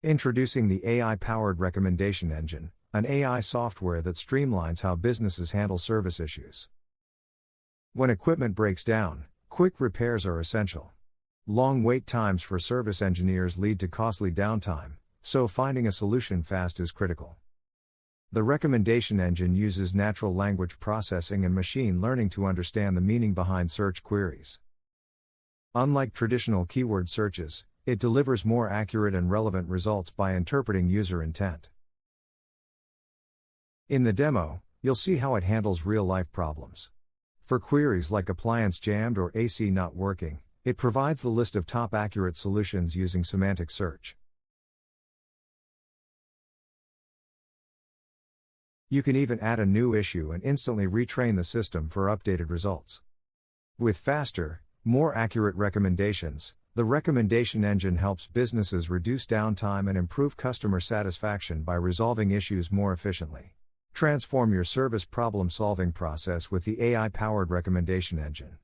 Introducing the AI-powered recommendation engine, an AI software that streamlines how businesses handle service issues. When equipment breaks down, quick repairs are essential. Long wait times for service engineers lead to costly downtime, so finding a solution fast is critical. The recommendation engine uses natural language processing and machine learning to understand the meaning behind search queries. Unlike traditional keyword searches, it delivers more accurate and relevant results by interpreting user intent. In the demo, you'll see how it handles real-life problems. For queries like appliance jammed or AC not working, it provides the list of top accurate solutions using semantic search. You can even add a new issue and instantly retrain the system for updated results. With faster, more accurate recommendations, the recommendation engine helps businesses reduce downtime and improve customer satisfaction by resolving issues more efficiently. Transform your service problem-solving process with the AI-powered recommendation engine.